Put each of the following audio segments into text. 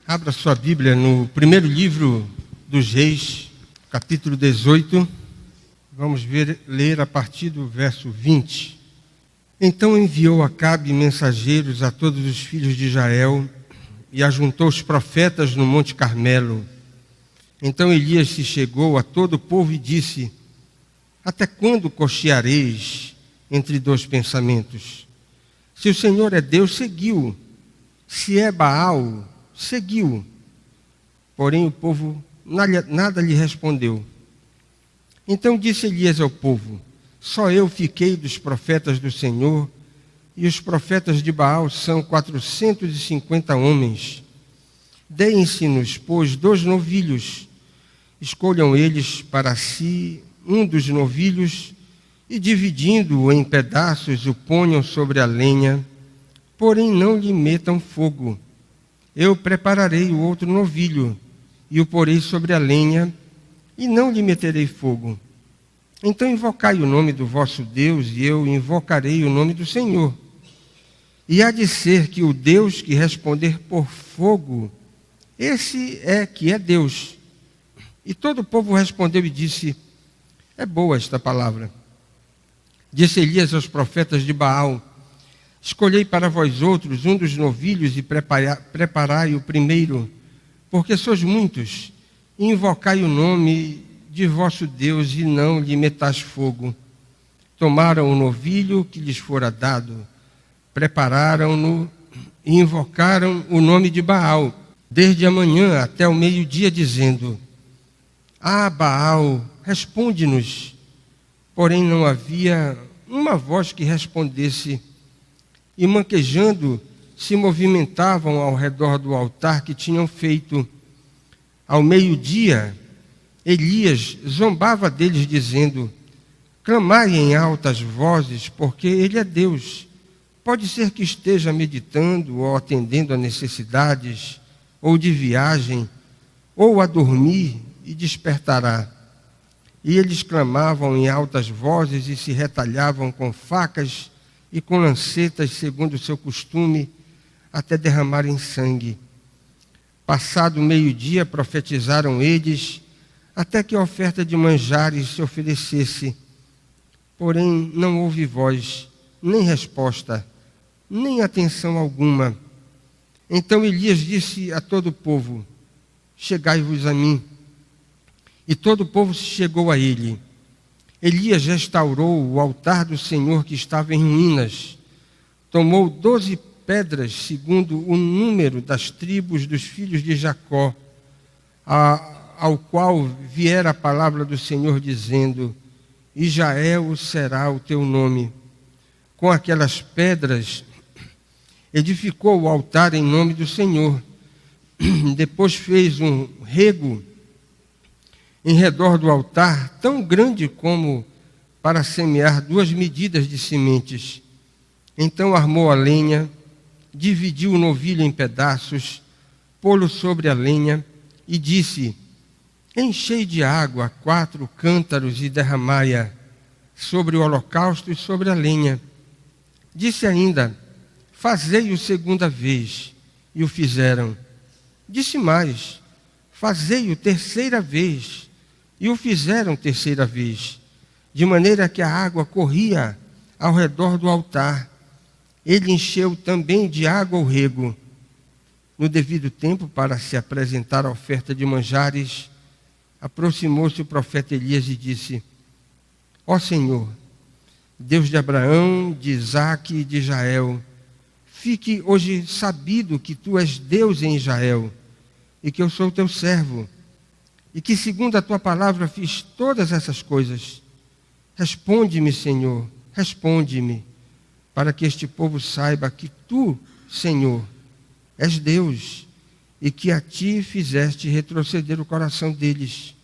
Abra sua Bíblia no primeiro livro dos Reis, capítulo 18. Vamos ler a partir do verso 20. Então enviou Acabe mensageiros a todos os filhos de Israel e ajuntou os profetas no Monte Carmelo. Então Elias se chegou a todo o povo e disse: Até quando cocheareis entre dois pensamentos? Se o Senhor é Deus, seguiu. Se é Baal, seguiu. Porém o povo nada lhe respondeu. Então disse Elias ao povo: Só eu fiquei dos profetas do Senhor, e os profetas de Baal são 450 homens. Deem-se-nos, pois, 2 novilhos. Escolham eles para si um dos novilhos, e dividindo-o em pedaços, o ponham sobre a lenha, porém não lhe metam fogo. Eu prepararei o outro novilho, e o porei sobre a lenha, e não lhe meterei fogo. Então invocai o nome do vosso Deus, e eu invocarei o nome do Senhor. E há de ser que o Deus que responder por fogo, esse é que é Deus. E todo o povo respondeu e disse: É boa esta palavra. Disse Elias aos profetas de Baal: Escolhei para vós outros um dos novilhos e preparai o primeiro, porque sois muitos, e invocai o nome de vosso Deus e não lhe metais fogo. Tomaram o novilho que lhes fora dado, prepararam-no e invocaram o nome de Baal, desde a manhã até o meio-dia, dizendo: Ah, Baal, responde-nos. Porém não havia uma voz que respondesse, e manquejando se movimentavam ao redor do altar que tinham feito. Ao meio-dia, Elias zombava deles, dizendo: Clamai em altas vozes, porque ele é Deus. Pode ser que esteja meditando ou atendendo a necessidades, ou de viagem, ou a dormir, e despertará. E eles clamavam em altas vozes e se retalhavam com facas e com lancetas, segundo o seu costume, até derramarem sangue. Passado o meio-dia, profetizaram eles, até que a oferta de manjares se oferecesse. Porém, não houve voz, nem resposta, nem atenção alguma. Então Elias disse a todo o povo: Chegai-vos a mim. E todo o povo se chegou a ele. Elias restaurou o altar do Senhor que estava em ruínas. Tomou 12 pedras, segundo o número das tribos dos filhos de Jacó, ao qual viera a palavra do Senhor, dizendo: Israel será o teu nome. Com aquelas pedras, edificou o altar em nome do Senhor. Depois fez um rego em redor do altar, tão grande como para semear 2 medidas de sementes. Então armou a lenha, dividiu o novilho em pedaços, pô-lo sobre a lenha e disse: Enchei de água 4 cântaros e derramai-a sobre o holocausto e sobre a lenha. Disse ainda: Fazei-o segunda vez, e o fizeram. Disse mais: Fazei-o terceira vez, e o fizeram terceira vez, de maneira que a água corria ao redor do altar. Ele encheu também de água o rego. No devido tempo, para se apresentar a oferta de manjares, aproximou-se o profeta Elias e disse: Ó Senhor, Deus de Abraão, de Isaque e de Israel, fique hoje sabido que tu és Deus em Israel, e que eu sou teu servo, e que segundo a tua palavra fiz todas essas coisas. Responde-me, Senhor, responde-me, para que este povo saiba que tu, Senhor, és Deus, e que a ti fizeste retroceder o coração deles.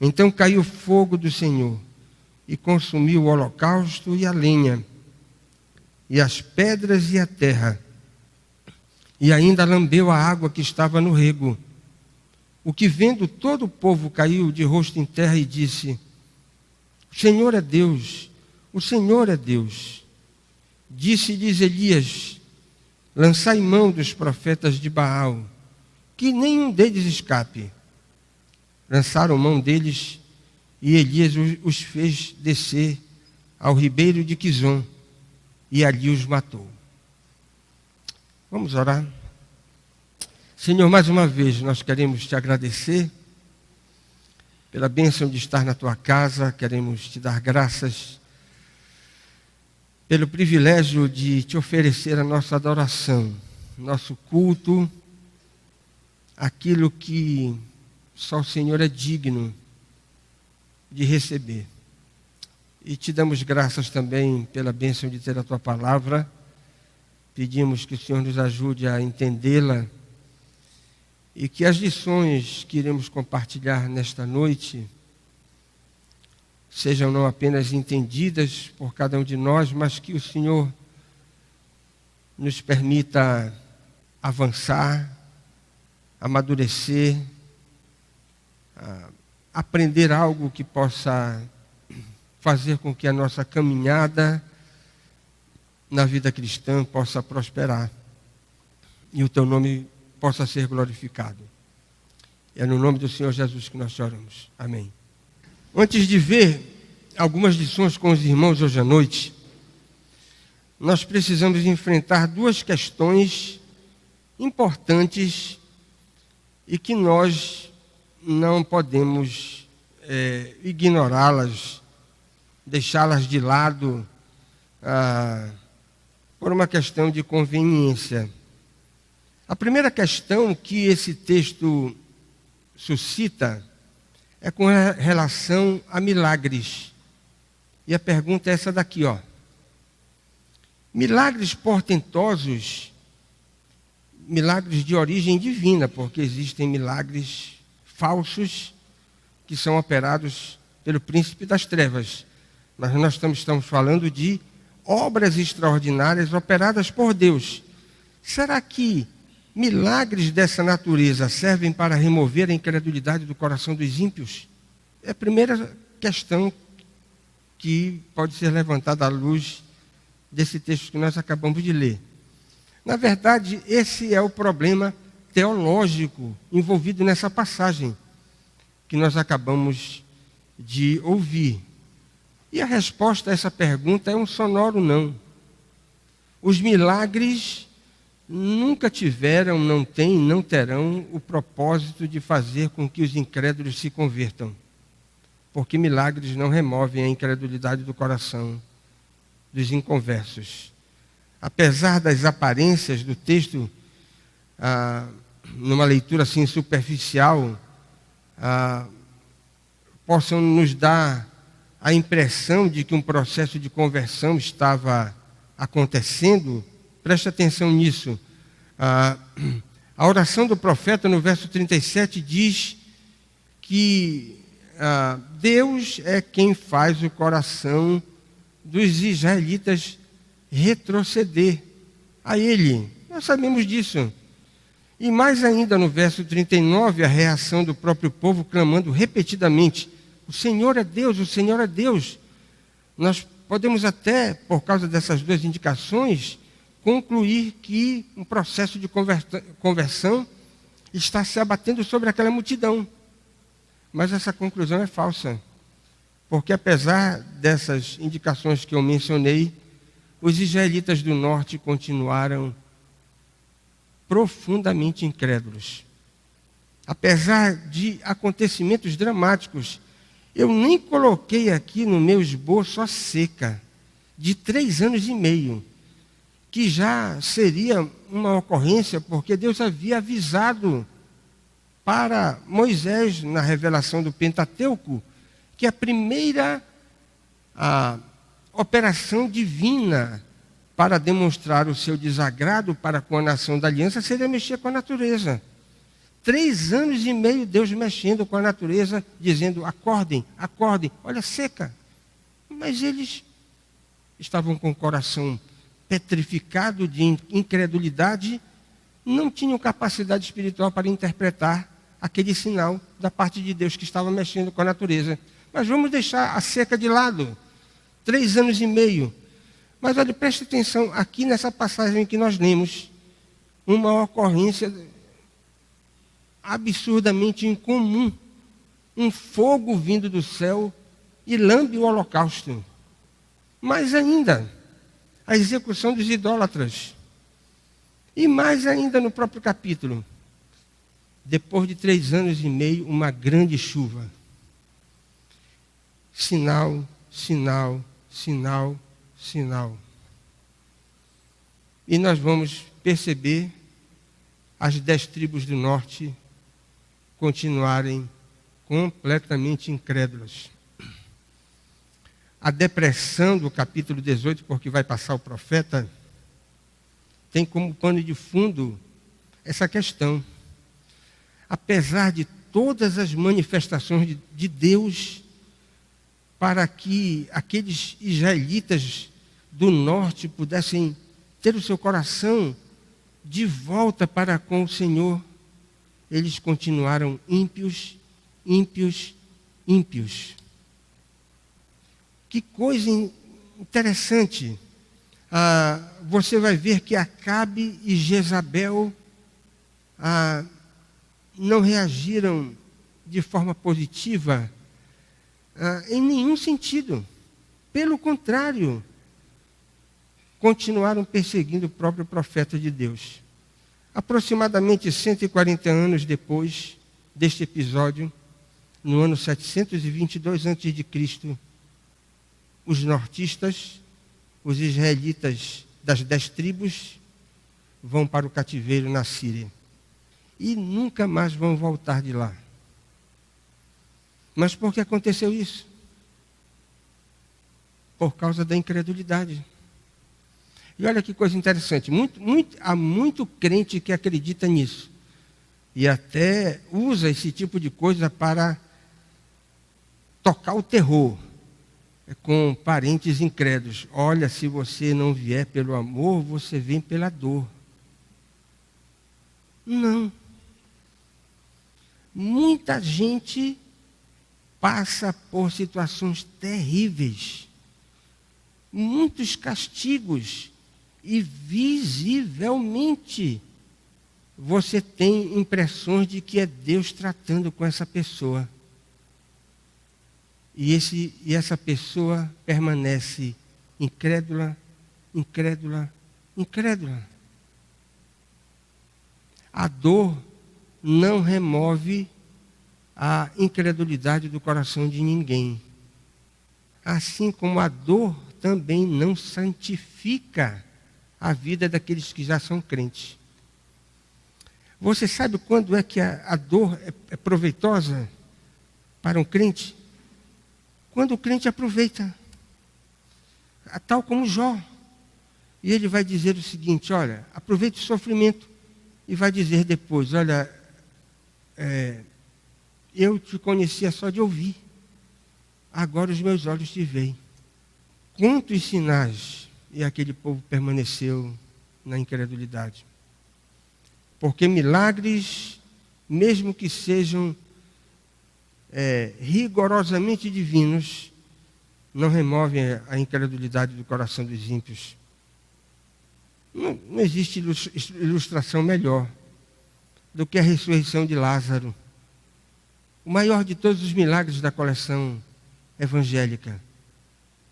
Então caiu fogo do Senhor, e consumiu o holocausto e a lenha, e as pedras e a terra, e ainda lambeu a água que estava no rego. O que vendo todo o povo caiu de rosto em terra e disse: O Senhor é Deus, o Senhor é Deus. Disse-lhes Elias: Lançai mão dos profetas de Baal, que nenhum deles escape. Lançaram mão deles e Elias os fez descer ao ribeiro de Quizon e ali os matou. Vamos orar? Senhor, mais uma vez nós queremos te agradecer pela bênção de estar na tua casa, queremos te dar graças pelo privilégio de te oferecer a nossa adoração, nosso culto, aquilo que só o Senhor é digno de receber. E te damos graças também pela bênção de ter a tua palavra. Pedimos que o Senhor nos ajude a entendê-la e que as lições que iremos compartilhar nesta noite sejam não apenas entendidas por cada um de nós, mas que o Senhor nos permita avançar, amadurecer, aprender algo que possa fazer com que a nossa caminhada na vida cristã possa prosperar e o teu nome possa ser glorificado. É no nome do Senhor Jesus que nós oramos. Amém. Antes de ver algumas lições com os irmãos hoje à noite, nós precisamos enfrentar duas questões importantes e que nós não podemos ignorá-las, deixá-las de lado por uma questão de conveniência. A primeira questão que esse texto suscita é com relação a milagres. E a pergunta é essa daqui, ó. Milagres portentosos, milagres de origem divina, porque existem milagres falsos que são operados pelo príncipe das trevas. Mas nós estamos falando de obras extraordinárias operadas por Deus. Será que milagres dessa natureza servem para remover a incredulidade do coração dos ímpios? É a primeira questão que pode ser levantada à luz desse texto que nós acabamos de ler. Na verdade, esse é o problema teológico envolvido nessa passagem que nós acabamos de ouvir. E a resposta a essa pergunta é um sonoro não. Os milagres nunca tiveram, não têm, não terão o propósito de fazer com que os incrédulos se convertam. Porque milagres não removem a incredulidade do coração dos inconversos. Apesar das aparências do texto, numa leitura assim superficial, possam nos dar a impressão de que um processo de conversão estava acontecendo. Preste atenção nisso. A oração do profeta no verso 37 diz que Deus é quem faz o coração dos israelitas retroceder a Ele. Nós sabemos disso. E mais ainda no verso 39, a reação do próprio povo clamando repetidamente: o Senhor é Deus, o Senhor é Deus. Nós podemos até, por causa dessas duas indicações, concluir que um processo de conversão está se abatendo sobre aquela multidão. Mas essa conclusão é falsa. Porque apesar dessas indicações que eu mencionei, os israelitas do norte continuaram profundamente incrédulos. Apesar de acontecimentos dramáticos, eu nem coloquei aqui no meu esboço a seca de 3 anos e meio, que já seria uma ocorrência, porque Deus havia avisado para Moisés, na revelação do Pentateuco, que a primeira operação divina para demonstrar o seu desagrado para com a nação da aliança seria mexer com a natureza. 3 anos e meio Deus mexendo com a natureza, dizendo: acordem, acordem, olha, seca. Mas eles estavam com o coração petrificado de incredulidade, não tinham capacidade espiritual para interpretar aquele sinal da parte de Deus que estava mexendo com a natureza. Mas vamos deixar a seca de lado. 3 anos e meio. Mas olha, preste atenção, aqui nessa passagem que nós lemos, uma ocorrência absurdamente incomum, um fogo vindo do céu e lambe o holocausto. Mais ainda, a execução dos idólatras. E mais ainda no próprio capítulo, depois de 3 anos e meio, uma grande chuva. Sinal, sinal, sinal, sinal. E nós vamos perceber as 10 tribos do norte continuarem completamente incrédulas. A depressão do capítulo 18, porque vai passar o profeta, tem como pano de fundo essa questão. Apesar de todas as manifestações de Deus para que aqueles israelitas do norte pudessem ter o seu coração de volta para com o Senhor, eles continuaram ímpios, ímpios, ímpios. Que coisa interessante. Você vai ver que Acabe e Jezabel não reagiram de forma positiva em nenhum sentido. Pelo contrário, continuaram perseguindo o próprio profeta de Deus. Aproximadamente 140 anos depois deste episódio, no ano 722 a.C., os nortistas, os israelitas das 10 tribos, vão para o cativeiro na Síria. E nunca mais vão voltar de lá. Mas por que aconteceu isso? Por causa da incredulidade. E olha que coisa interessante, há muito crente que acredita nisso. E até usa esse tipo de coisa para tocar o terror com parentes incrédulos. Olha, se você não vier pelo amor, você vem pela dor. Não. Muita gente passa por situações terríveis, muitos castigos, e visivelmente você tem impressões de que é Deus tratando com essa pessoa. E essa pessoa permanece incrédula, incrédula, incrédula. A dor não remove a incredulidade do coração de ninguém. Assim como a dor também não santifica a vida daqueles que já são crentes. Você sabe quando é que a dor é proveitosa para um crente? Quando o crente aproveita. Tal como Jó. E ele vai dizer o seguinte, olha, aproveite o sofrimento. E vai dizer depois, olha, eu te conhecia só de ouvir. Agora os meus olhos te veem. Quantos sinais e aquele povo permaneceu na incredulidade? Porque milagres, mesmo que sejam rigorosamente divinos, não removem a incredulidade do coração dos ímpios. Não existe ilustração melhor do que a ressurreição de Lázaro. O maior de todos os milagres da coleção evangélica.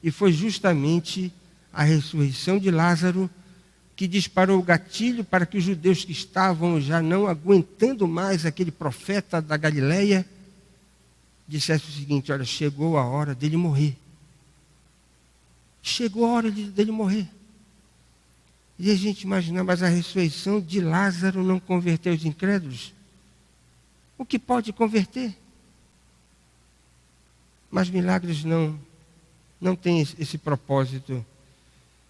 E foi justamente a ressurreição de Lázaro que disparou o gatilho para que os judeus que estavam já não aguentando mais aquele profeta da Galileia dissessem o seguinte, olha, chegou a hora dele morrer. Chegou a hora dele morrer. E a gente imagina, mas a ressurreição de Lázaro não converteu os incrédulos? O que pode converter? Mas milagres não têm esse propósito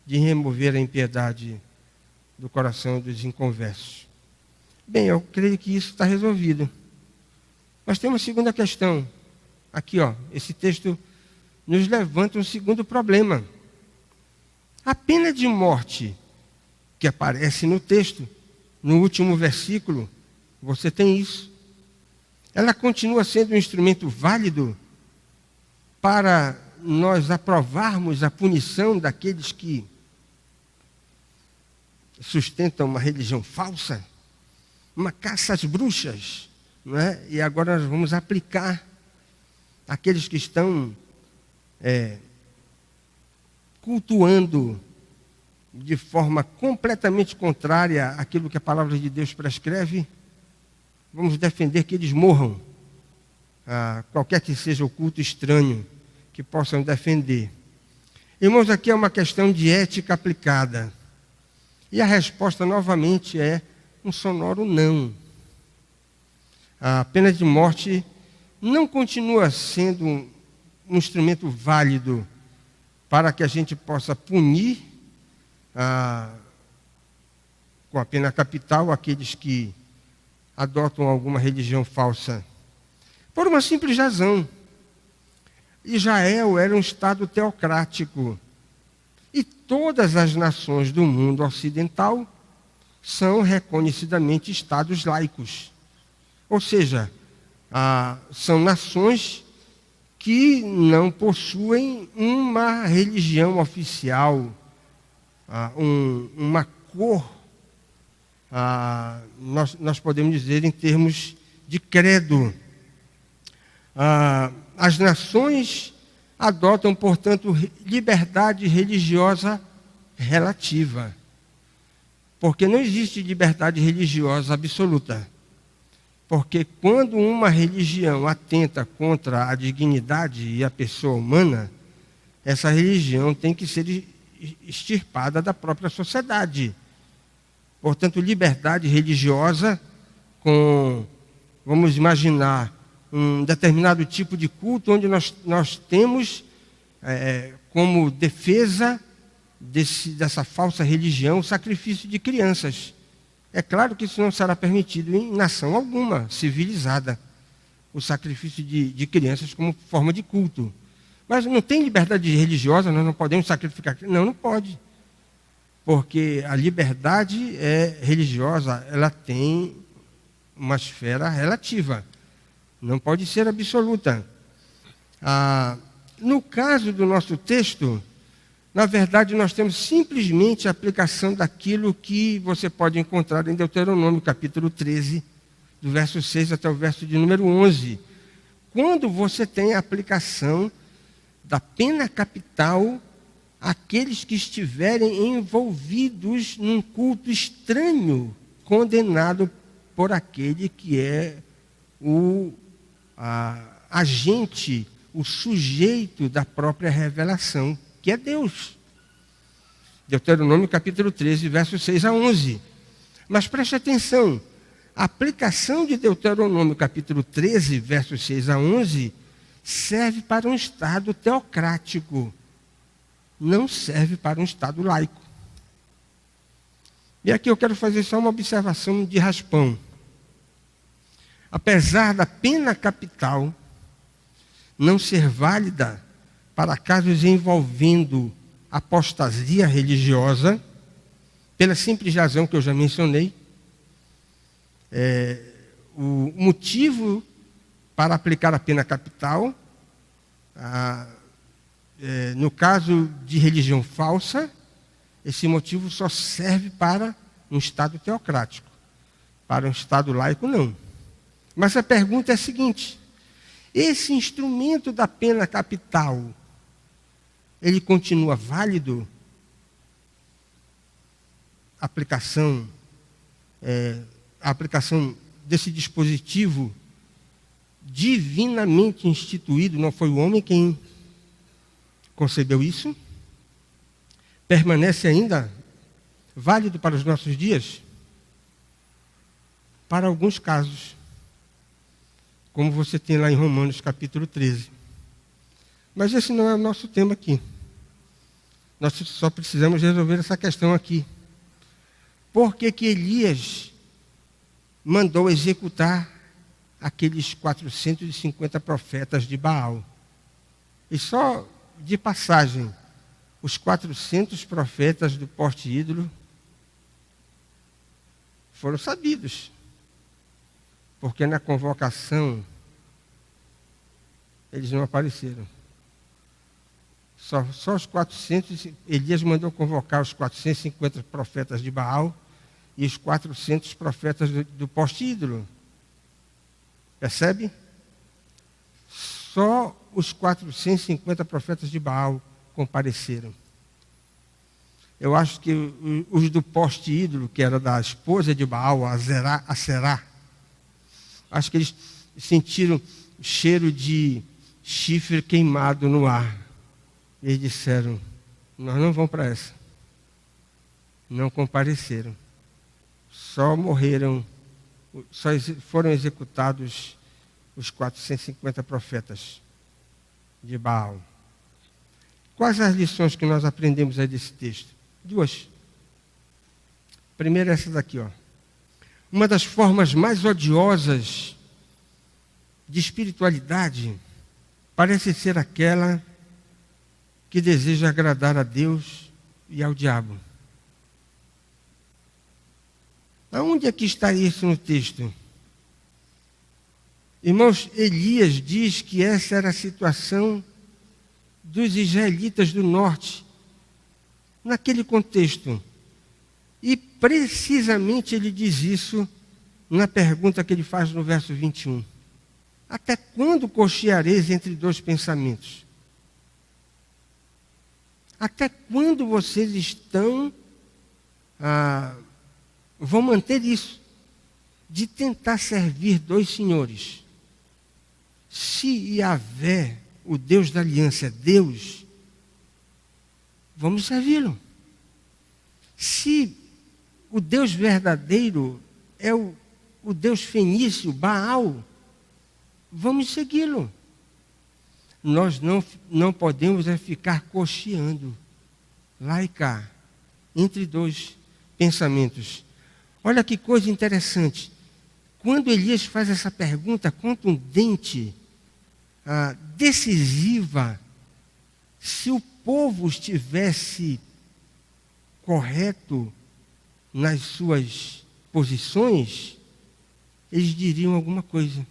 de remover a impiedade do coração dos inconversos. Bem, eu creio que isso está resolvido. Mas tem uma segunda questão. Aqui, esse texto nos levanta um segundo problema. A pena de morte que aparece no texto, no último versículo, você tem isso. Ela continua sendo um instrumento válido para nós aprovarmos a punição daqueles que sustentam uma religião falsa, uma caça às bruxas, não é? E agora nós vamos aplicar aqueles que estão cultuando de forma completamente contrária àquilo que a palavra de Deus prescreve. Vamos defender que eles morram, qualquer que seja o culto estranho que possam defender. Irmãos, aqui é uma questão de ética aplicada. E a resposta, novamente, é um sonoro não. A pena de morte não continua sendo um instrumento válido para que a gente possa punir com a pena capital aqueles que adotam alguma religião falsa. Por uma simples razão. Israel era um estado teocrático. E todas as nações do mundo ocidental são reconhecidamente estados laicos. Ou seja, são nações que não possuem uma religião oficial, uma cor, nós podemos dizer em termos de credo. As nações adotam, portanto, liberdade religiosa relativa. Porque não existe liberdade religiosa absoluta. Porque quando uma religião atenta contra a dignidade e a pessoa humana, essa religião tem que ser extirpada da própria sociedade. Portanto, liberdade religiosa vamos imaginar, um determinado tipo de culto onde nós temos como defesa dessa falsa religião o sacrifício de crianças. É claro que isso não será permitido em nação alguma civilizada, o sacrifício de crianças como forma de culto. Mas não tem liberdade religiosa, nós não podemos sacrificar. Não pode. Porque a liberdade religiosa, ela tem uma esfera relativa. Não pode ser absoluta. No caso do nosso texto, na verdade, nós temos simplesmente a aplicação daquilo que você pode encontrar em Deuteronômio, capítulo 13, do verso 6 até o verso de número 11. Quando você tem a aplicação da pena capital àqueles que estiverem envolvidos num culto estranho, condenado por aquele que é o agente, o sujeito da própria revelação, que é Deus. Deuteronômio capítulo 13, versos 6 a 11. Mas preste atenção, a aplicação de Deuteronômio capítulo 13, versos 6 a 11, serve para um estado teocrático, não serve para um estado laico. E aqui eu quero fazer só uma observação de raspão. Apesar da pena capital não ser válida para casos envolvendo apostasia religiosa, pela simples razão que eu já mencionei, o motivo para aplicar a pena capital, no caso de religião falsa, esse motivo só serve para um Estado teocrático. Para um Estado laico, não. Mas a pergunta é a seguinte: esse instrumento da pena capital, ele continua válido? A aplicação desse dispositivo divinamente instituído, não foi o homem quem concebeu isso? Permanece ainda válido para os nossos dias? Para alguns casos, como você tem lá em Romanos capítulo 13. Mas esse não é o nosso tema aqui. Nós só precisamos resolver essa questão aqui. Por que que Elias mandou executar aqueles 450 profetas de Baal? E só de passagem, os 400 profetas do poste ídolo foram sabidos. Porque na convocação eles não apareceram. Só os 400, Elias mandou convocar os 450 profetas de Baal e os 400 profetas do poste ídolo. Percebe? Só os 450 profetas de Baal compareceram. Eu acho que os do poste ídolo, que era da esposa de Baal, a Será, acho que eles sentiram cheiro de chifre queimado no ar. E eles disseram, nós não vamos para essa. Não compareceram. Só morreram, só foram executados os 450 profetas de Baal. Quais as lições que nós aprendemos aí desse texto? Duas. Primeiro essa daqui, ó. Uma das formas mais odiosas de espiritualidade parece ser aquela que deseja agradar a Deus e ao diabo. Aonde é que está isso no texto? Irmãos, Elias diz que essa era a situação dos israelitas do norte, naquele contexto. E precisamente ele diz isso na pergunta que ele faz no verso 21. Até quando cocheareis entre dois pensamentos? Até quando vocês vão manter isso, de tentar servir dois senhores? Se Yahvé, o Deus da aliança, é Deus, vamos servi-lo. Se o Deus verdadeiro é o Deus fenício, Baal, vamos segui-lo. Nós não podemos ficar cocheando lá e cá, entre dois pensamentos. Olha que coisa interessante. Quando Elias faz essa pergunta contundente, decisiva, se o povo estivesse correto nas suas posições, eles diriam alguma coisa.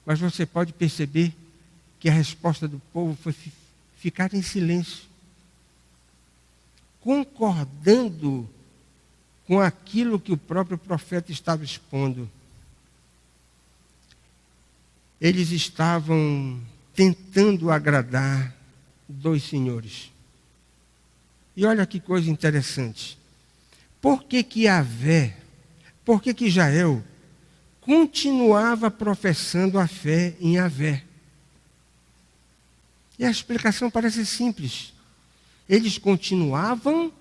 Mas você pode perceber que a resposta do povo foi ficar em silêncio, concordando com aquilo que o próprio profeta estava expondo. Eles estavam tentando agradar dois senhores. E olha que coisa interessante. Por que Yahvé, por que Israel continuava professando a fé em Yahvé? E a explicação parece simples. Eles continuavam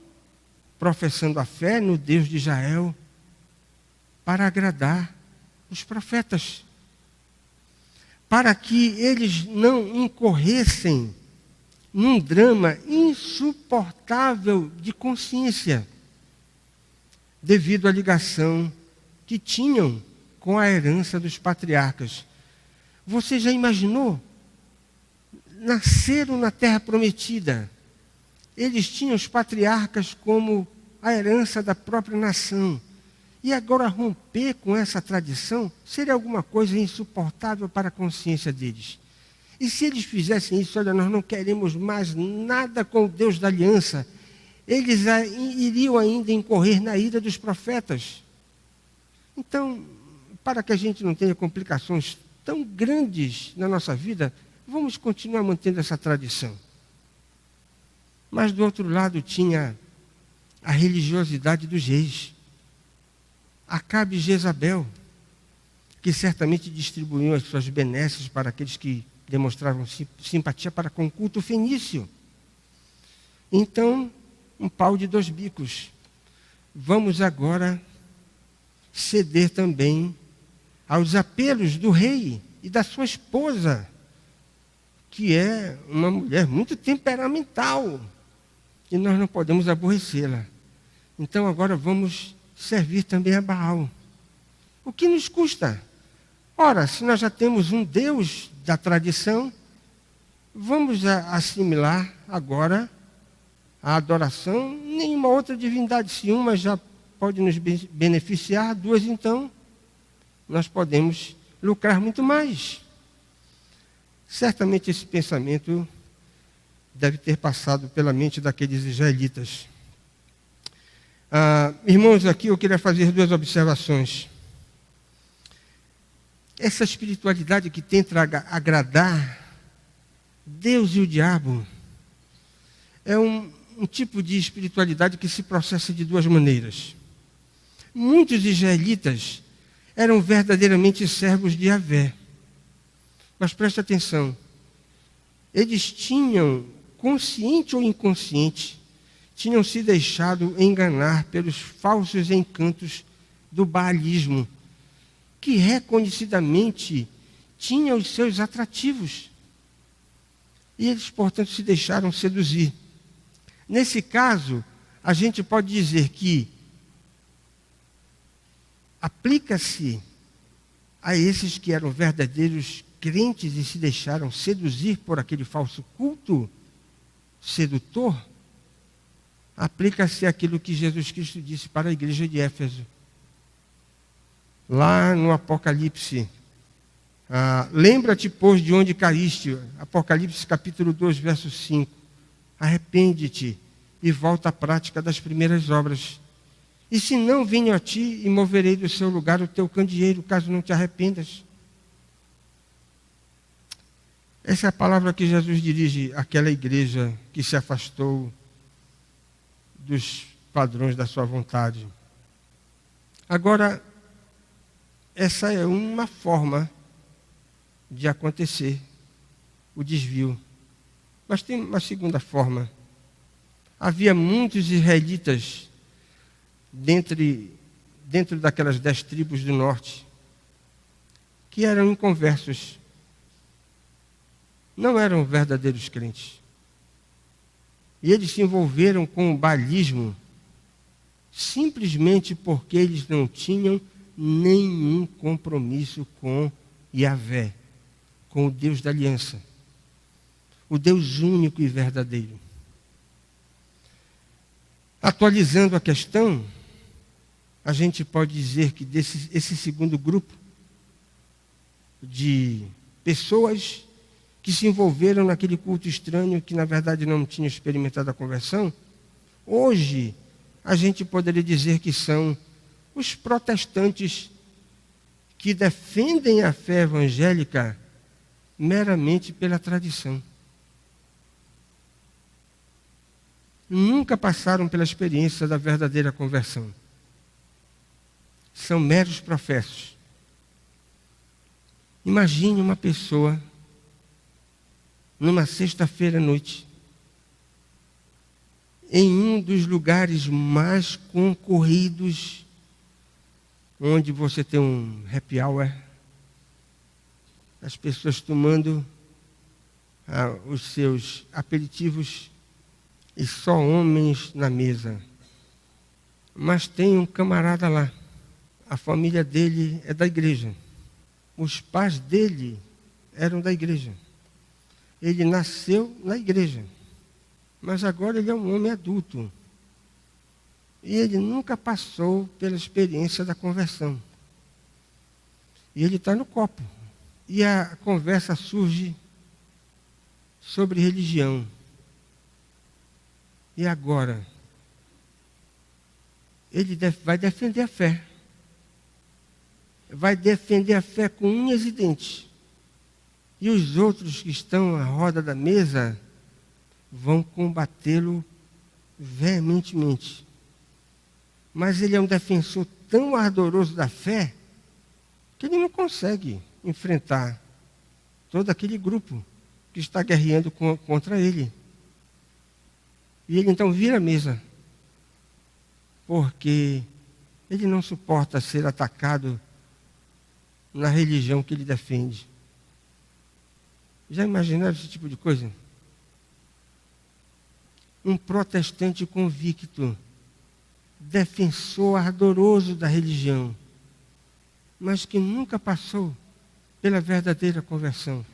professando a fé no Deus de Israel para agradar os profetas, para que eles não incorressem num drama insuportável de consciência, devido à ligação que tinham com a herança dos patriarcas. Você já imaginou? Nasceram na terra prometida. Eles tinham os patriarcas como a herança da própria nação. E agora romper com essa tradição seria alguma coisa insuportável para a consciência deles. E se eles fizessem isso, olha, nós não queremos mais nada com o Deus da aliança, eles iriam ainda incorrer na ira dos profetas. Então, para que a gente não tenha complicações tão grandes na nossa vida, vamos continuar mantendo essa tradição. Mas do outro lado tinha a religiosidade dos reis. Acabe e Jezabel, que certamente distribuíam as suas benesses para aqueles que demonstravam simpatia para com o culto fenício. Então, um pau de dois bicos. Vamos agora ceder também aos apelos do rei e da sua esposa, que é uma mulher muito temperamental, e nós não podemos aborrecê-la. Então agora vamos servir também a Baal. O que nos custa? Ora, se nós já temos um Deus da tradição, vamos assimilar agora a adoração. Nenhuma outra divindade, se uma já pode nos beneficiar, duas então, nós podemos lucrar muito mais. Certamente esse pensamento deve ter passado pela mente daqueles israelitas. Irmãos, aqui eu queria fazer duas observações. essa espiritualidade que tenta agradar Deus e o diabo é um tipo de espiritualidade que se processa de duas maneiras. Muitos israelitas eram verdadeiramente servos de Yahvé. Mas preste atenção, eles tinham, consciente ou inconsciente, tinham se deixado enganar pelos falsos encantos do baalismo, que reconhecidamente tinham os seus atrativos. E eles, portanto, se deixaram seduzir. Nesse caso, a gente pode dizer que aplica-se a esses que eram verdadeiros crentes e se deixaram seduzir por aquele falso culto sedutor, aplica-se aquilo que Jesus Cristo disse para a igreja de Éfeso. Lá no Apocalipse, lembra-te, pois, de onde caíste, Apocalipse capítulo 2, verso 5. Arrepende-te e volta à prática das primeiras obras. E se não, venho a ti e moverei do seu lugar o teu candeeiro, caso não te arrependas. Essa é a palavra que Jesus dirige àquela igreja que se afastou dos padrões da sua vontade. Agora, essa é uma forma de acontecer o desvio. Mas tem uma segunda forma. Havia muitos israelitas dentro daquelas 10 tribos do norte que eram inconversos. Não eram verdadeiros crentes. E eles se envolveram com o baalismo simplesmente porque eles não tinham nenhum compromisso com Yahvé, com o Deus da aliança, o Deus único e verdadeiro. Atualizando a questão, a gente pode dizer que esse segundo grupo de pessoas que se envolveram naquele culto estranho, que na verdade não tinha experimentado a conversão, hoje a gente poderia dizer que são os protestantes que defendem a fé evangélica meramente pela tradição. Nunca passaram pela experiência da verdadeira conversão. São meros professos. Imagine uma pessoa numa sexta-feira à noite, em um dos lugares mais concorridos, onde você tem um happy hour, as pessoas tomando os seus aperitivos e só homens na mesa. Mas tem um camarada lá, a família dele é da igreja, os pais dele eram da igreja. Ele nasceu na igreja, mas agora ele é um homem adulto. E ele nunca passou pela experiência da conversão. E ele está no copo. E a conversa surge sobre religião. E agora? Ele vai defender a fé. Vai defender a fé com unhas e dentes. E os outros que estão à roda da mesa vão combatê-lo veementemente. Mas ele é um defensor tão ardoroso da fé que ele não consegue enfrentar todo aquele grupo que está guerreando contra ele. E ele então vira a mesa, porque ele não suporta ser atacado na religião que ele defende. Já imaginaram esse tipo de coisa? Um protestante convicto, defensor ardoroso da religião, mas que nunca passou pela verdadeira conversão.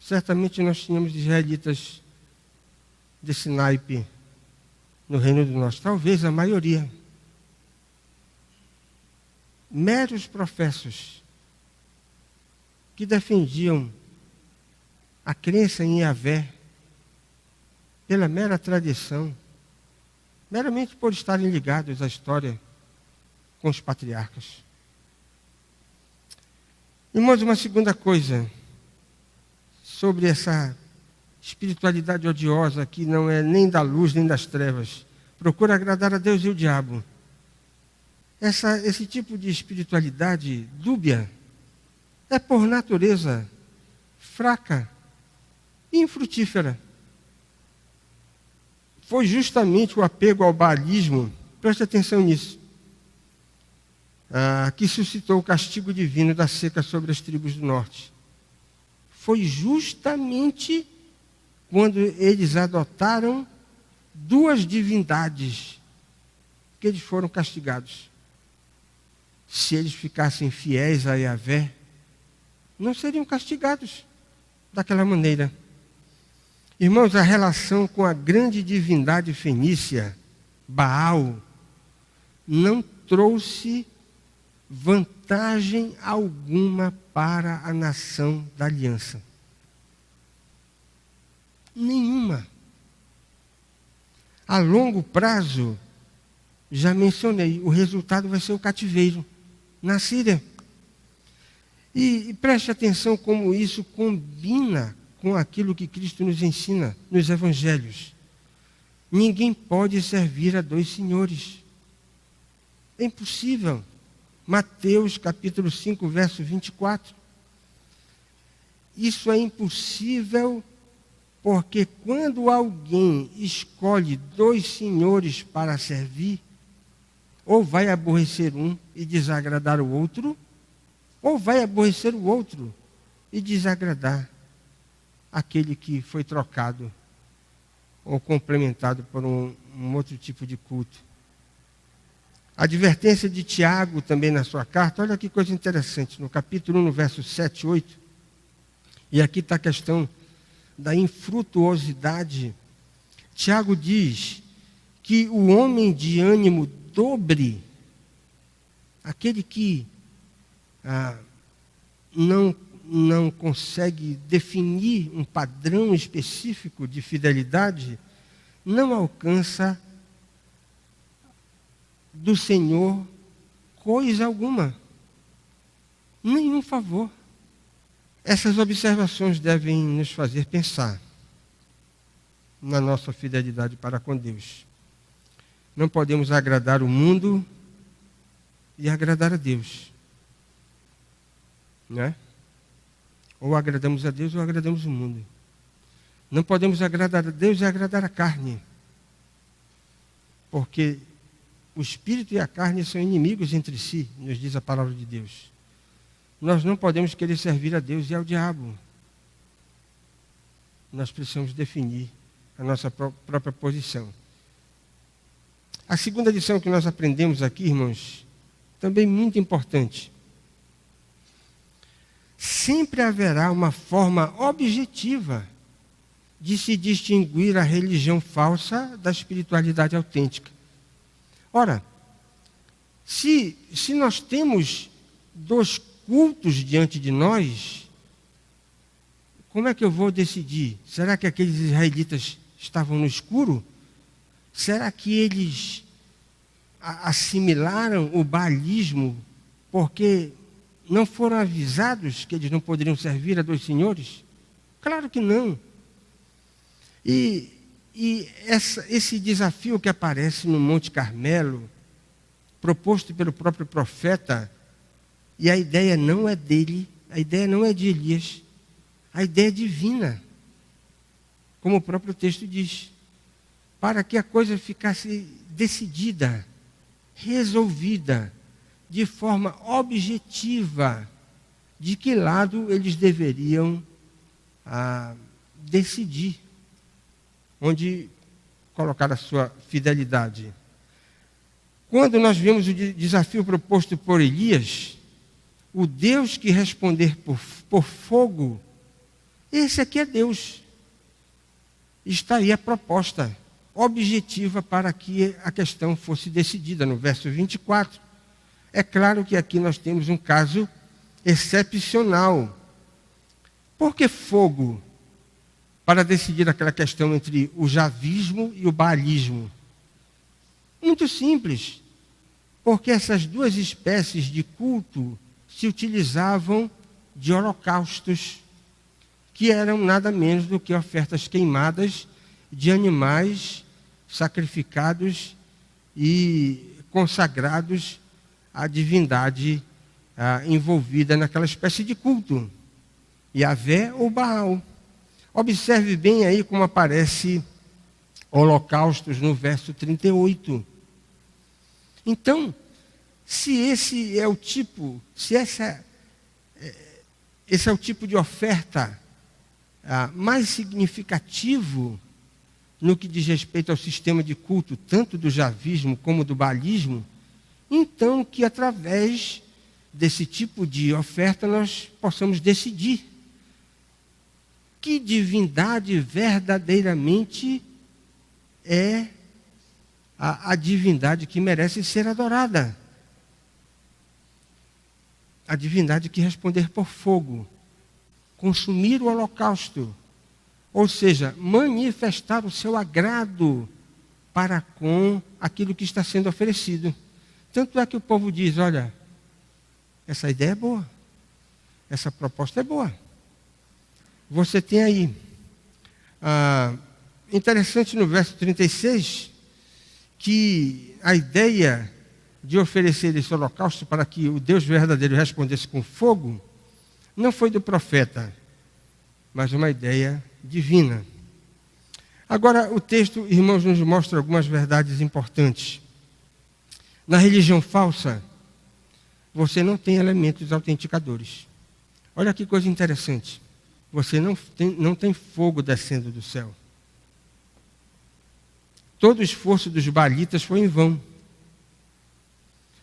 Certamente nós tínhamos israelitas desse naipe no Reino do Norte, talvez a maioria. Meros professos que defendiam a crença em Yahvé pela mera tradição, meramente por estarem ligados à história com os patriarcas. Irmãos, uma segunda coisa sobre essa espiritualidade odiosa que não é nem da luz nem das trevas. Procura agradar a Deus e o diabo. Esse tipo de espiritualidade dúbia é por natureza fraca e infrutífera. Foi justamente o apego ao baalismo, preste atenção nisso, que suscitou o castigo divino da seca sobre as tribos do norte. Foi justamente quando eles adotaram duas divindades que eles foram castigados. Se eles ficassem fiéis a Yahvé, não seriam castigados daquela maneira. Irmãos, a relação com a grande divindade fenícia, Baal, não trouxe vantagem alguma para a nação da aliança. Nenhuma. A longo prazo, já mencionei, o resultado vai ser o cativeiro na Síria. E preste atenção como isso combina com aquilo que Cristo nos ensina nos evangelhos. Ninguém pode servir a dois senhores. É impossível. Mateus capítulo 5, verso 24. Isso é impossível porque quando alguém escolhe dois senhores para servir, ou vai aborrecer um e desagradar o outro, ou vai aborrecer o outro e desagradar aquele que foi trocado ou complementado por um outro tipo de culto. A advertência de Tiago também na sua carta, olha que coisa interessante, no capítulo 1, no verso 7 e 8, e aqui está a questão da infrutuosidade. Tiago diz que o homem de ânimo dobre, aquele que não consegue definir um padrão específico de fidelidade, não alcança do Senhor coisa alguma, nenhum favor. Essas observações devem nos fazer pensar na nossa fidelidade para com Deus. Não podemos agradar o mundo e agradar a Deus. Né? Ou agradamos a Deus ou agradamos o mundo. Não podemos agradar a Deus e agradar a carne. Porque o espírito e a carne são inimigos entre si, nos diz a palavra de Deus. Nós não podemos querer servir a Deus e ao diabo. Nós precisamos definir a nossa própria posição. A segunda lição que nós aprendemos aqui, irmãos, também muito importante. Sempre haverá uma forma objetiva de se distinguir a religião falsa da espiritualidade autêntica. Ora, se nós temos dois cultos diante de nós, como é que eu vou decidir? Será que aqueles israelitas estavam no escuro? Será que eles assimilaram o baalismo porque não foram avisados que eles não poderiam servir a dois senhores? Claro que não. E esse desafio que aparece no Monte Carmelo, proposto pelo próprio profeta, e a ideia não é dele, a ideia não é de Elias, a ideia é divina, como o próprio texto diz, para que a coisa ficasse decidida, resolvida, de forma objetiva, de que lado eles deveriam decidir, onde colocar a sua fidelidade. Quando nós vemos o desafio proposto por Elias, o Deus que responder por fogo, esse aqui é Deus. Está aí a proposta objetiva para que a questão fosse decidida, no verso 24. É claro que aqui nós temos um caso excepcional. Por que fogo? Para decidir aquela questão entre o javismo e o baalismo. Muito simples. Porque essas duas espécies de culto se utilizavam de holocaustos, que eram nada menos do que ofertas queimadas de animais sacrificados e consagrados à divindade envolvida naquela espécie de culto, Yahvé ou Baal. Observe bem aí como aparece holocaustos no verso 38. Então, se esse é o tipo, esse é o tipo de oferta mais significativo no que diz respeito ao sistema de culto, tanto do javismo como do baalismo, então que através desse tipo de oferta nós possamos decidir que divindade verdadeiramente é a divindade que merece ser adorada. A divindade que responder por fogo, consumir o holocausto, ou seja, manifestar o seu agrado para com aquilo que está sendo oferecido. Tanto é que o povo diz, olha, essa ideia é boa, essa proposta é boa. Você tem aí, interessante no verso 36, que a ideia de oferecer esse holocausto para que o Deus verdadeiro respondesse com fogo, não foi do profeta, mas uma ideia divina. Agora, o texto, irmãos, nos mostra algumas verdades importantes. Na religião falsa, você não tem elementos autenticadores. Olha que coisa interessante. Você não tem fogo descendo do céu. Todo o esforço dos baalitas foi em vão.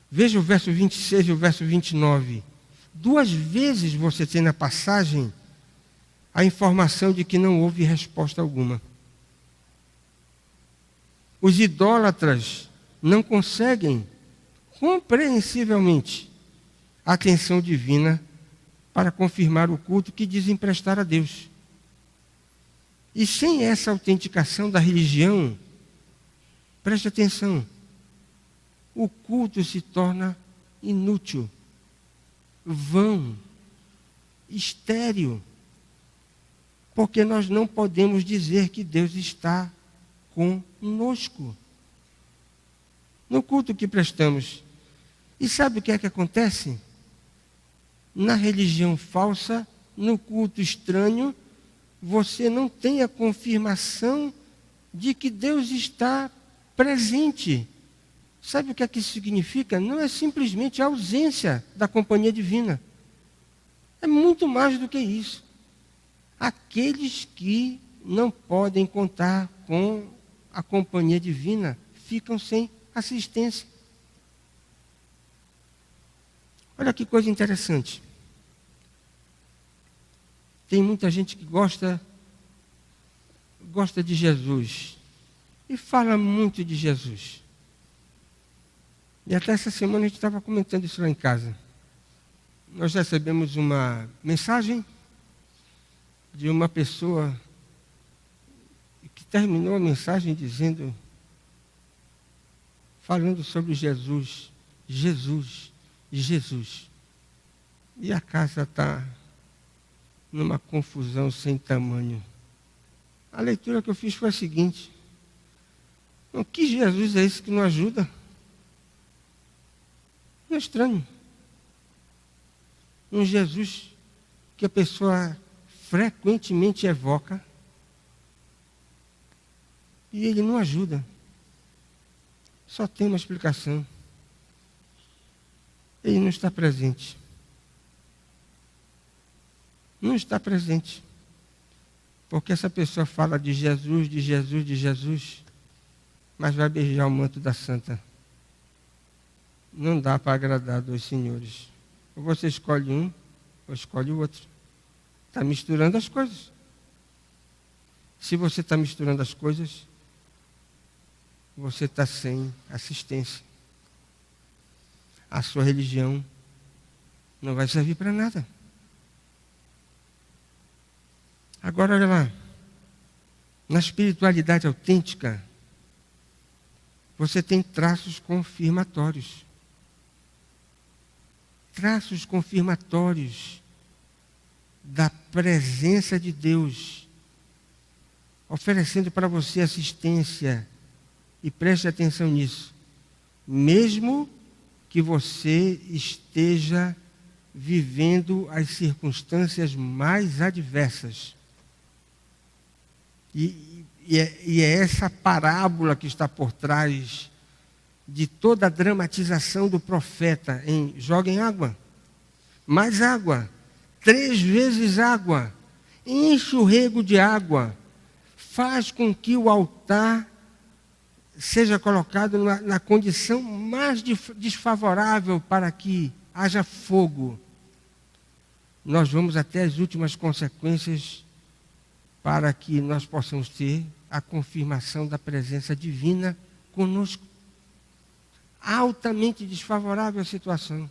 Veja o verso 26 e o verso 29. 2 vezes você tem na passagem a informação de que não houve resposta alguma. Os idólatras não conseguem, compreensivelmente, a atenção divina para confirmar o culto que dizem prestar a Deus. E sem essa autenticação da religião, preste atenção, o culto se torna inútil, vão, estéril, porque nós não podemos dizer que Deus está conosco no culto que prestamos. E sabe o que é que acontece? Na religião falsa, no culto estranho, você não tem a confirmação de que Deus está presente. Sabe o que é que isso significa? Não é simplesmente a ausência da companhia divina. É muito mais do que isso. Aqueles que não podem contar com a companhia divina ficam sem assistência. Olha que coisa interessante. Tem muita gente que gosta de Jesus e fala muito de Jesus. E até essa semana a gente estava comentando isso lá em casa. Nós recebemos uma mensagem de uma pessoa que terminou a mensagem falando sobre Jesus. E a casa está numa confusão sem tamanho. A leitura que eu fiz foi a seguinte: que Jesus é esse que não ajuda? Não é estranho. Um Jesus que a pessoa frequentemente evoca e ele não ajuda. Só tem uma explicação. Ele não está presente. Não está presente. Porque essa pessoa fala de Jesus, mas vai beijar o manto da santa. Não dá para agradar 2 senhores. Ou você escolhe um, ou escolhe o outro. Está misturando as coisas. Se você está misturando as coisas, você está sem assistência. A sua religião não vai servir para nada. Agora, olha lá. Na espiritualidade autêntica, você tem traços confirmatórios. Traços confirmatórios da presença de Deus, oferecendo para você assistência. E preste atenção nisso. Mesmo que você esteja vivendo as circunstâncias mais adversas. E é essa parábola que está por trás de toda a dramatização do profeta em joguem água, mais água, 3 vezes água, enche o rego de água, faz com que o altar seja colocado na condição mais desfavorável para que haja fogo. Nós vamos até as últimas consequências para que nós possamos ter a confirmação da presença divina conosco. Altamente desfavorável a situação.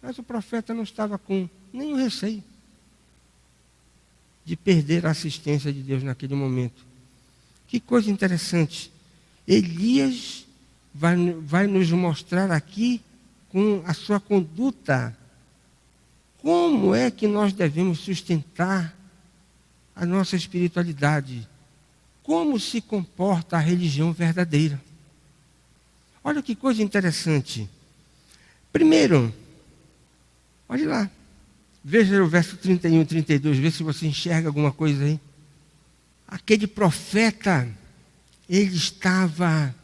Mas o profeta não estava com nenhum receio de perder a assistência de Deus naquele momento. Que coisa interessante. Elias vai nos mostrar aqui com a sua conduta como é que nós devemos sustentar a nossa espiritualidade, como se comporta a religião verdadeira. Olha que coisa interessante. Primeiro, olhe lá, veja o verso 31 e 32, vê se você enxerga alguma coisa aí. Aquele profeta, ele estava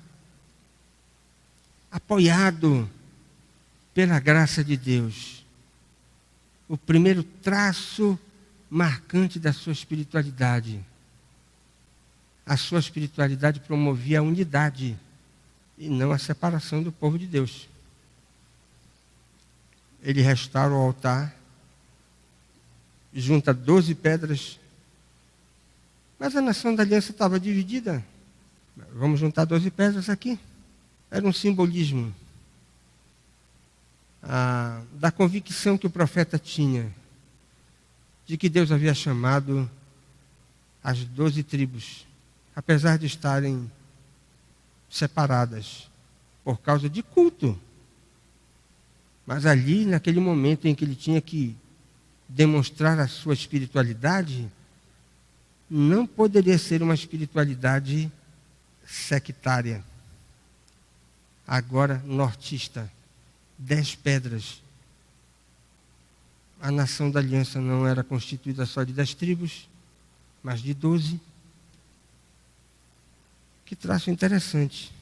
apoiado pela graça de Deus. O primeiro traço marcante da sua espiritualidade. A sua espiritualidade promovia a unidade e não a separação do povo de Deus. Ele restaura o altar, junta 12 pedras, mas a nação da aliança estava dividida. Vamos juntar 12 pedras aqui. Era um simbolismo da convicção que o profeta tinha de que Deus havia chamado as 12 tribos, apesar de estarem separadas por causa de culto. Mas ali, naquele momento em que ele tinha que demonstrar a sua espiritualidade, não poderia ser uma espiritualidade sectária. Agora, nortista, 10 pedras. A nação da aliança não era constituída só de 10 tribos, mas de 12. Que traço interessante.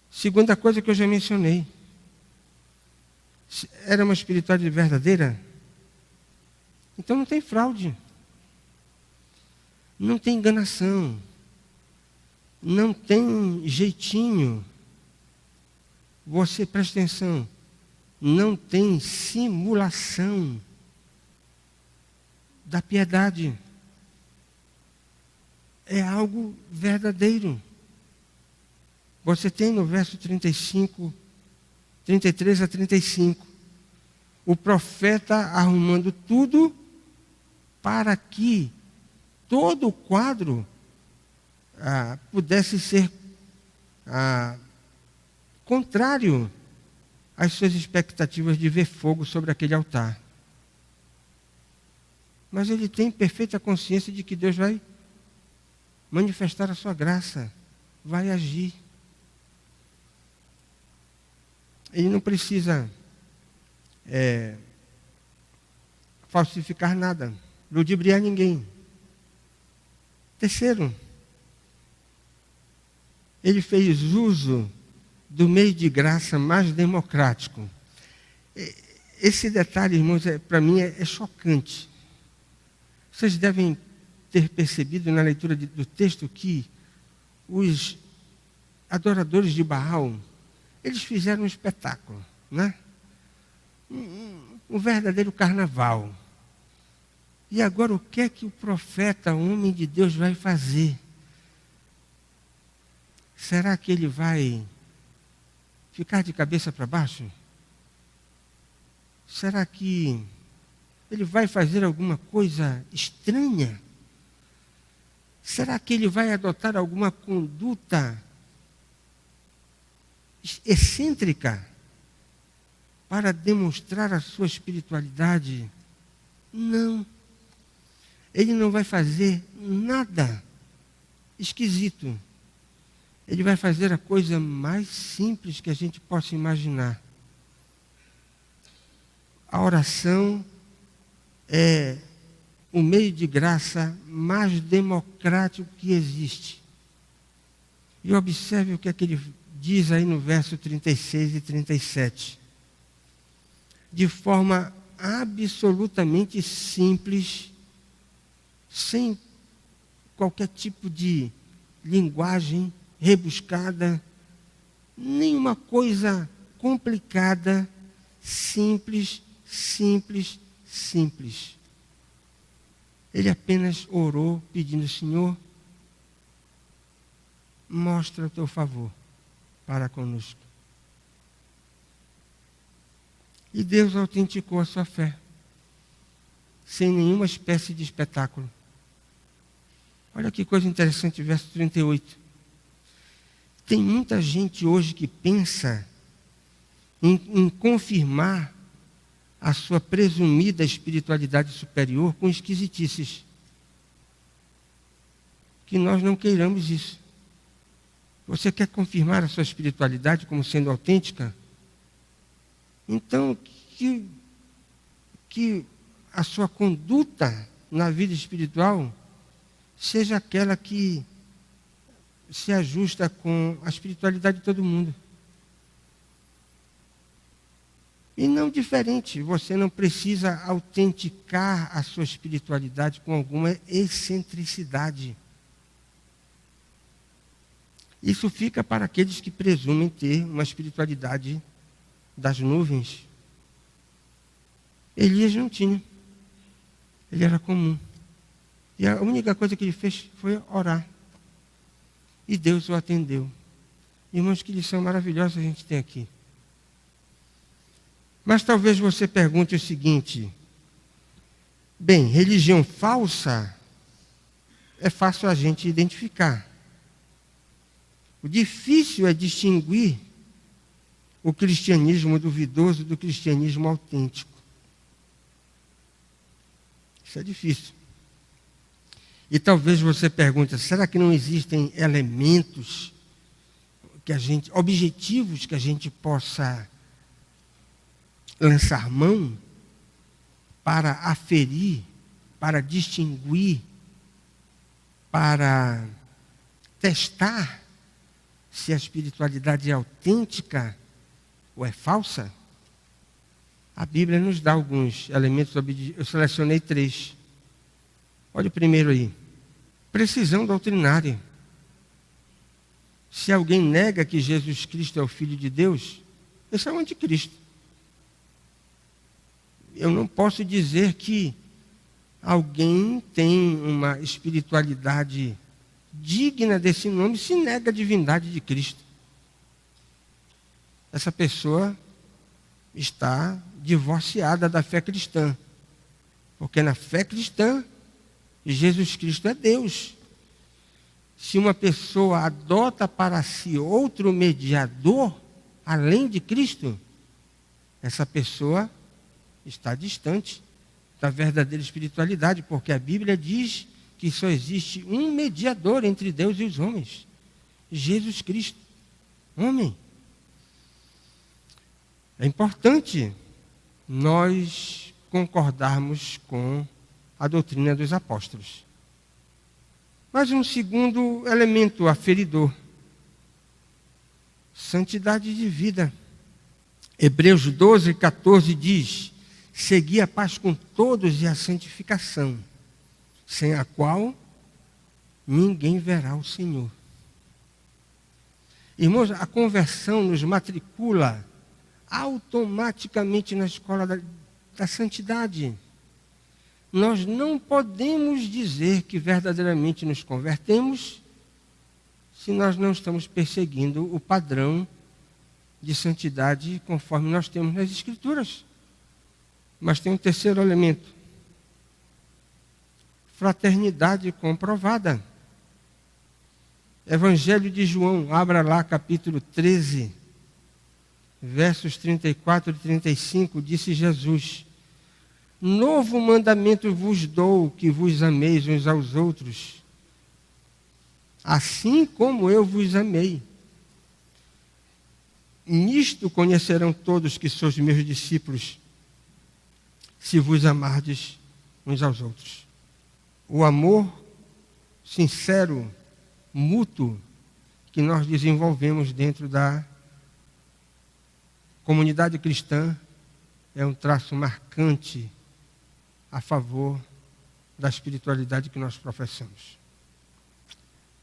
Segunda coisa que eu já mencionei. Era uma espiritualidade verdadeira? Então não tem fraude. Não tem enganação. Não tem jeitinho. Você, presta atenção, não tem simulação da piedade. É algo verdadeiro. Você tem no verso 35, 33 a 35, o profeta arrumando tudo para que todo o quadro pudesse ser contrário às suas expectativas de ver fogo sobre aquele altar. Mas ele tem perfeita consciência de que Deus vai manifestar a sua graça, vai agir. Ele não precisa falsificar nada, ludibriar ninguém. Terceiro, ele fez uso do meio de graça mais democrático. Esse detalhe, irmãos, para mim é chocante. Vocês devem ter percebido na leitura do texto que os adoradores de Baal, eles fizeram um espetáculo, né? Um verdadeiro carnaval. E agora o que é que o profeta, homem de Deus, vai fazer? Será que ele vai ficar de cabeça para baixo? Será que ele vai fazer alguma coisa estranha? Será que ele vai adotar alguma conduta excêntrica para demonstrar a sua espiritualidade? Não. Ele não vai fazer nada esquisito. Ele vai fazer a coisa mais simples que a gente possa imaginar. A oração é o meio de graça mais democrático que existe. E observe o que é que ele diz aí no verso 36 e 37. De forma absolutamente simples, sem qualquer tipo de linguagem rebuscada, nenhuma coisa complicada, simples, simples, simples. Ele apenas orou pedindo: Senhor, mostra o teu favor para conosco. E Deus autenticou a sua fé, sem nenhuma espécie de espetáculo. Olha que coisa interessante, verso 38. Tem muita gente hoje que pensa em confirmar a sua presumida espiritualidade superior com esquisitices. Que nós não queiramos isso. Você quer confirmar a sua espiritualidade como sendo autêntica? Então, que a sua conduta na vida espiritual seja aquela que se ajusta com a espiritualidade de todo mundo. E não diferente, você não precisa autenticar a sua espiritualidade com alguma excentricidade. Isso fica para aqueles que presumem ter uma espiritualidade das nuvens. Elias não tinha. Ele era comum. E a única coisa que ele fez foi orar. E Deus o atendeu. Irmãos, que lição maravilhosa a gente tem aqui. Mas talvez você pergunte o seguinte: bem, religião falsa é fácil a gente identificar. O difícil é distinguir o cristianismo duvidoso do cristianismo autêntico. Isso é difícil. E talvez você pergunte: será que não existem elementos objetivos que a gente possa lançar mão para aferir, para distinguir, para testar se a espiritualidade é autêntica ou é falsa? A Bíblia nos dá alguns elementos, eu selecionei 3. Olha o primeiro aí. Precisão doutrinária. Se alguém nega que Jesus Cristo é o Filho de Deus, esse é o anticristo. Eu não posso dizer que alguém tem uma espiritualidade digna desse nome se nega a divindade de Cristo. Essa pessoa está divorciada da fé cristã. Porque na fé cristã, Jesus Cristo é Deus. Se uma pessoa adota para si outro mediador, além de Cristo, essa pessoa está distante da verdadeira espiritualidade, porque a Bíblia diz que só existe um mediador entre Deus e os homens: Jesus Cristo, homem. É importante nós concordarmos com a doutrina dos apóstolos. Mas um segundo elemento aferidor: santidade de vida. Hebreus 12, 14 diz: segui a paz com todos e a santificação, sem a qual ninguém verá o Senhor. Irmãos, a conversão nos matricula automaticamente na escola da santidade. Nós não podemos dizer que verdadeiramente nos convertemos se nós não estamos perseguindo o padrão de santidade conforme nós temos nas Escrituras. Mas tem um terceiro elemento: fraternidade comprovada. Evangelho de João, abra lá capítulo 13, versos 34 e 35, disse Jesus: Novo mandamento vos dou, que vos ameis uns aos outros, assim como eu vos amei. Nisto conhecerão todos que sois meus discípulos, se vos amardes uns aos outros. O amor sincero, mútuo, que nós desenvolvemos dentro da comunidade cristã é um traço marcante a favor da espiritualidade que nós professamos.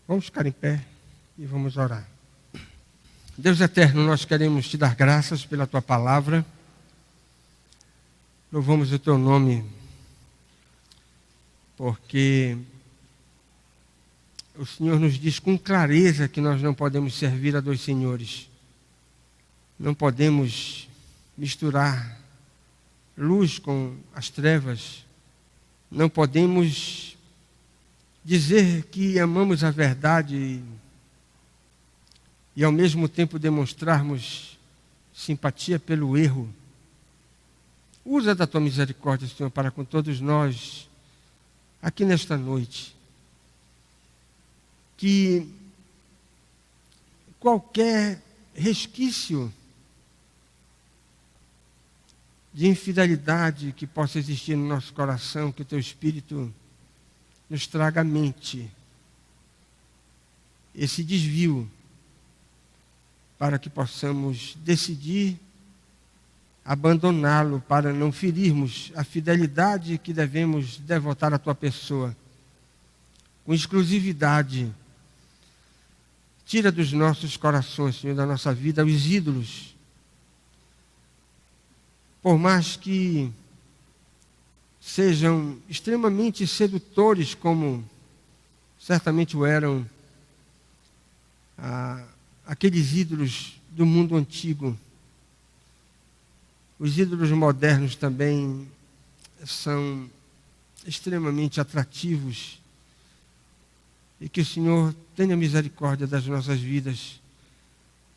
Vamos ficar em pé e vamos orar. Deus eterno, nós queremos te dar graças pela tua palavra. Louvamos o teu nome, porque o Senhor nos diz com clareza que nós não podemos servir a dois senhores. Não podemos misturar luz com as trevas. Não podemos dizer que amamos a verdade e ao mesmo tempo demonstrarmos simpatia pelo erro. Usa da tua misericórdia, Senhor, para com todos nós, aqui nesta noite, que qualquer resquício de infidelidade que possa existir no nosso coração, que o teu Espírito nos traga à mente esse desvio, para que possamos decidir abandoná-lo, para não ferirmos a fidelidade que devemos devotar à tua pessoa, com exclusividade. Tira dos nossos corações, Senhor, da nossa vida, os ídolos. Por mais que sejam extremamente sedutores, como certamente o eram aqueles ídolos do mundo antigo, os ídolos modernos também são extremamente atrativos, e que o Senhor tenha misericórdia das nossas vidas,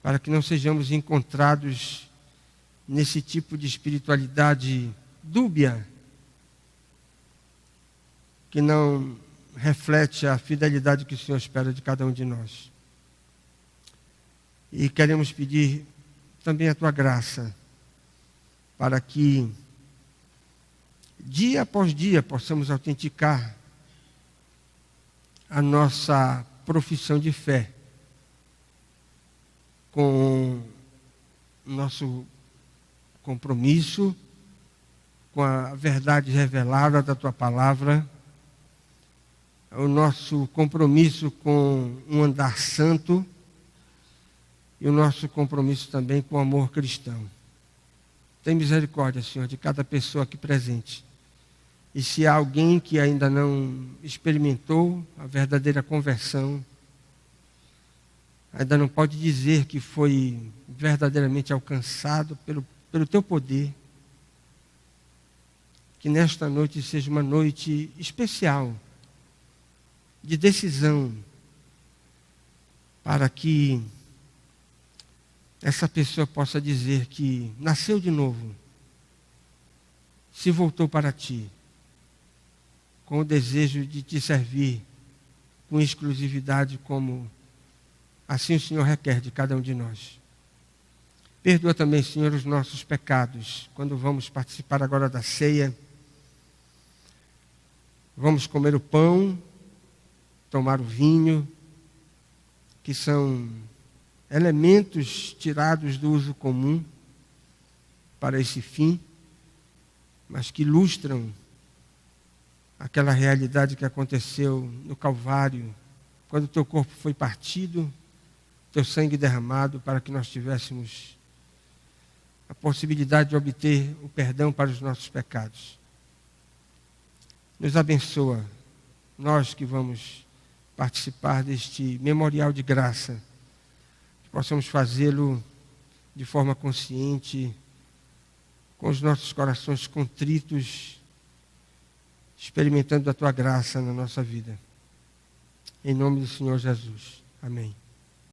para que não sejamos encontrados nesse tipo de espiritualidade dúbia, que não reflete a fidelidade que o Senhor espera de cada um de nós. E queremos pedir também a tua graça, para que dia após dia possamos autenticar a nossa profissão de fé com o nosso compromisso com a verdade revelada da tua palavra, o nosso compromisso com um andar santo e o nosso compromisso também com o amor cristão. Tem misericórdia, Senhor, de cada pessoa aqui presente. E se há alguém que ainda não experimentou a verdadeira conversão, ainda não pode dizer que foi verdadeiramente alcançado pelo teu poder, que nesta noite seja uma noite especial, de decisão, para que essa pessoa possa dizer que nasceu de novo, se voltou para ti, com o desejo de te servir com exclusividade, como assim o Senhor requer de cada um de nós. Perdoa também, Senhor, os nossos pecados, quando vamos participar agora da ceia. Vamos comer o pão, tomar o vinho, que são elementos tirados do uso comum para esse fim, mas que ilustram aquela realidade que aconteceu no Calvário, quando o teu corpo foi partido, teu sangue derramado, para que nós tivéssemos a possibilidade de obter o perdão para os nossos pecados. Nos abençoa, nós que vamos participar deste memorial de graça, que possamos fazê-lo de forma consciente, com os nossos corações contritos, experimentando a tua graça na nossa vida. Em nome do Senhor Jesus. Amém.